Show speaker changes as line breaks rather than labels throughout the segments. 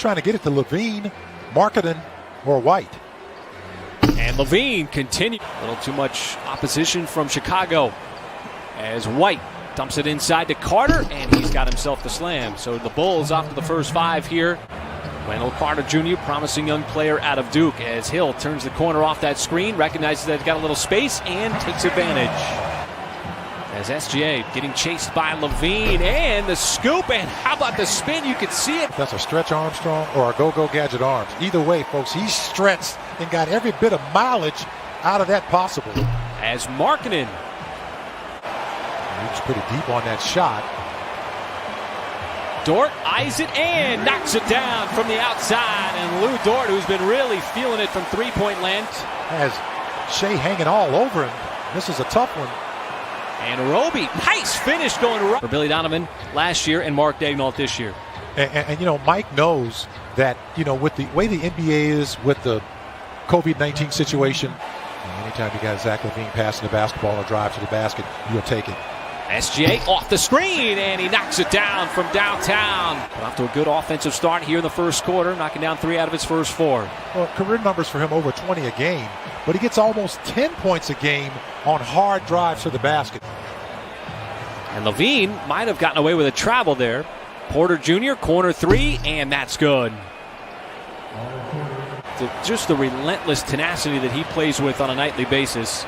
Trying to get it to LaVine, Marketing, or White.
And LaVine continues. A little too much opposition from Chicago as White dumps it inside to Carter, and he's got himself the slam. So the Bulls off to the first 5 here. Wendell Carter Jr., promising young player out of Duke, as Hill turns the corner off that screen, recognizes that he's got a little space, and takes advantage. As SGA getting chased by LaVine, and the scoop, and how about the spin? You could see it.
That's a Stretch Armstrong or a Go-Go Gadget Arms. Either way, folks, he's stretched and got every bit of mileage out of that possible.
As Markkanen.
He was pretty deep on that shot.
Dort eyes it and knocks it down from the outside. And Lou Dort, who's been really feeling it from three-point land,
has Shai hanging all over him. This is a tough one.
And Roby, nice finish going right for Billy Donovan last year and Mark Daigneault this year.
And you know, Mike knows that, you know, with the way the NBA is with the COVID-19 situation, anytime you got Zach LaVine passing the basketball or drive to the basket, you'll take it.
SGA off the screen, and he knocks it down from downtown. Got off to a good offensive start here in the first quarter, knocking down 3 out of his first 4.
Well, career numbers for him over 20 a game, but he gets almost 10 points a game on hard drives to the basket.
And LaVine might have gotten away with a travel there. Porter Jr., corner 3, and that's good. Just the relentless tenacity that he plays with on a nightly basis.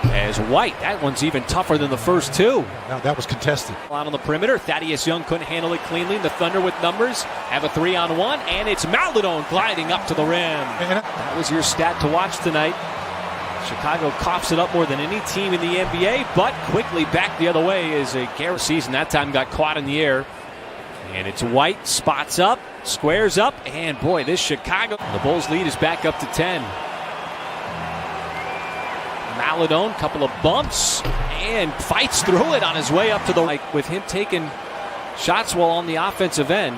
As White, that one's even tougher than the first 2.
Now that was contested.
Out on the perimeter, Thaddeus Young couldn't handle it cleanly. The Thunder with numbers have a 3-on-1, and it's Maledon gliding up to the rim. That was your stat to watch tonight. Chicago coughs it up more than any team in the NBA, but quickly back the other way as a Garrett season that time got caught in the air. And it's White, spots up, squares up, and boy, this Chicago. The Bulls lead is back up to 10. Maledon, couple of bumps, and fights through it on his way up to the like with him taking shots while on the offensive end.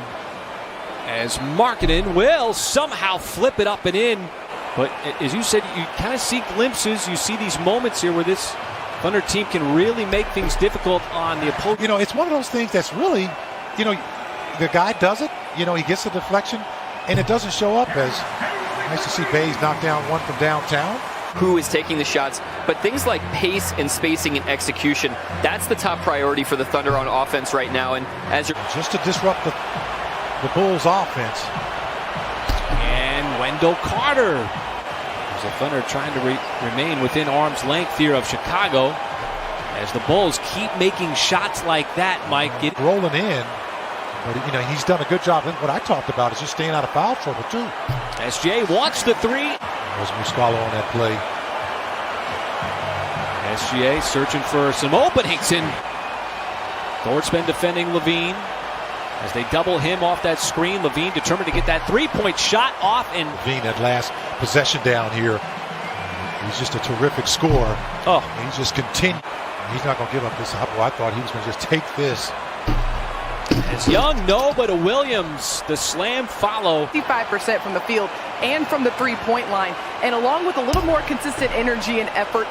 As Markkanen will somehow flip it up and in. But as you said, you kind of see glimpses. You see these moments here where this Thunder team can really make things difficult on the opponent.
You know, it's one of those things that's really, you know, the guy does it. You know, he gets the deflection, and it doesn't show up as nice to see Bays knock down one from downtown.
Who is taking the shots, but things like pace and spacing and execution, that's the top priority for the Thunder on offense right now. And as you're
just to disrupt the Bulls offense.
And Wendell Carter. As the Thunder trying to remain within arm's length here of Chicago. As the Bulls keep making shots like that, Mike.
Rolling in. But, you know, he's done a good job. What I talked about is just staying out of foul trouble, too.
SGA wants the 3.
There's Muscala on that play.
SGA searching for some openings, and Dort's been defending LaVine. As they double him off that screen, LaVine determined to get that 3-point shot off. And
LaVine, that last possession down here, he's just a terrific scorer.
Oh,
and he's just continuing. He's not going to give up this. I thought he was going to just take this.
As Young, no, but a Williams, the slam follow.
55% from the field and from the three-point line, and along with a little more consistent energy and effort.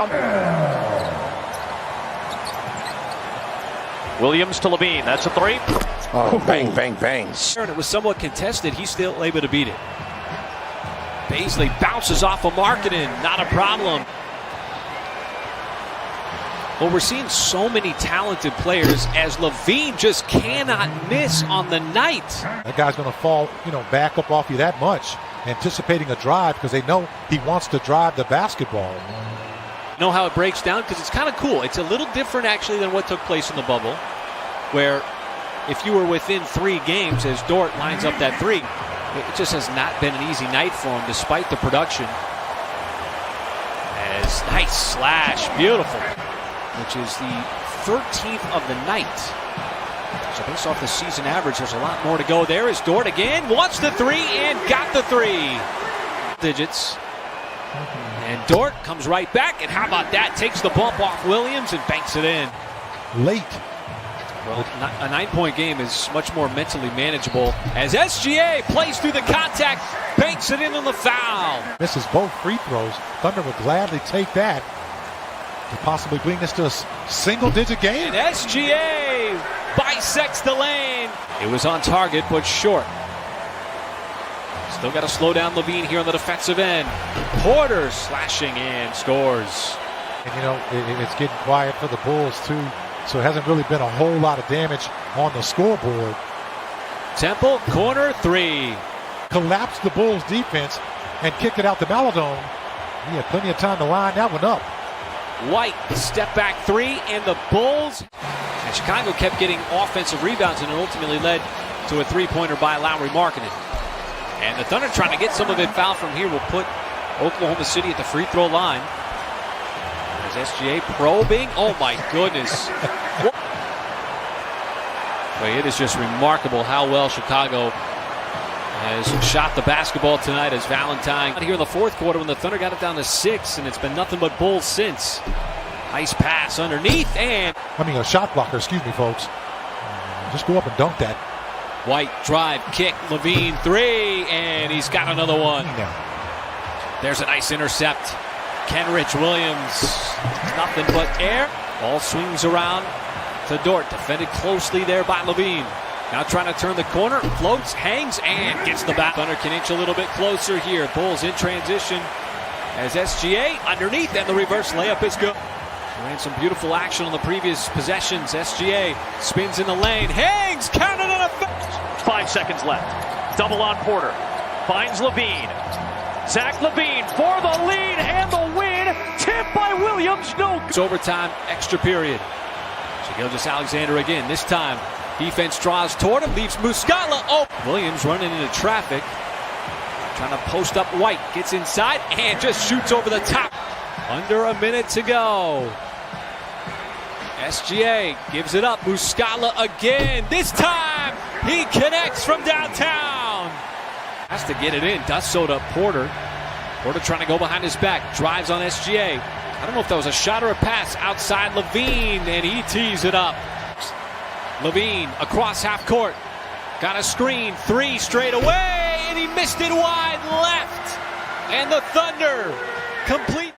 Williams to LaVine, that's a 3.
Oh, bang, bang, bang.
And it was somewhat contested. He's still able to beat it. Bazley bounces off of Markkanen, not a problem. Well, we're seeing so many talented players as LaVine just cannot miss on the night.
That guy's going to fall, you know, back up off you that much, anticipating a drive because they know he wants to drive the basketball.
You know how it breaks down? Because it's kind of cool. It's a little different, actually, than what took place in the bubble, where if you were within 3 games as Dort lines up that 3, it just has not been an easy night for him despite the production. As nice slash, beautiful. Which is the 13th of the night. So based off the season average, there's a lot more to go there. As Dort again wants the 3 and got the 3. Digits. And Dort comes right back, and how about that? Takes the bump off Williams and banks it in.
Late.
Well, a 9-point game is much more mentally manageable as SGA plays through the contact, banks it in on the foul.
Misses both free throws. Thunder would gladly take that to possibly bring this to a single-digit game.
And SGA bisects the lane. It was on target, but short. Still got to slow down LaVine here on the defensive end. Porter slashing and scores.
And, you know, it's getting quiet for the Bulls, too. So it hasn't really been a whole lot of damage on the scoreboard.
Temple, corner three.
Collapsed the Bulls' defense and kicked it out the Maladome. He had plenty of time to line that one up.
White, step back three, and the Bulls. And Chicago kept getting offensive rebounds, and it ultimately led to a three-pointer by Lauri Markkanen. And the Thunder, trying to get some of it fouled from here, will put Oklahoma City at the free throw line. As SGA probing. Oh my goodness. Well, it is just remarkable how well Chicago has shot the basketball tonight as Valentine. Here in the fourth quarter when the Thunder got it down to 6, and it's been nothing but Bulls since. Nice pass underneath, and
a shot blocker, excuse me, folks. Just go up and dunk that.
White drive, kick, LaVine three, and he's got another one. There's a nice intercept. Kenrich Williams, nothing but air. Ball swings around to Dort, defended closely there by LaVine. Now trying to turn the corner, floats, hangs, and gets the back. Thunder can inch a little bit closer here. Bulls in transition as SGA underneath, and the reverse layup is good. Ran some beautiful action on the previous possessions. SGA spins in the lane, hangs, counted on a
5 seconds left. Double on Porter. Finds LaVine. Zach LaVine for the lead and the win. Tipped by Williams. No.
It's overtime, extra period. Shai Gilgeous-Alexander again. This time, defense draws toward him, leaves Muscala. Oh, Williams running into traffic. Trying to post up White. Gets inside and just shoots over the top. Under a minute to go. SGA gives it up. Muscala again. This time, he connects from downtown. Has to get it in. Does so to Porter. Porter trying to go behind his back. Drives on SGA. I don't know if that was a shot or a pass. Outside LaVine, and he tees it up. LaVine across half court. Got a screen. Three straight away, and he missed it wide left. And the Thunder complete.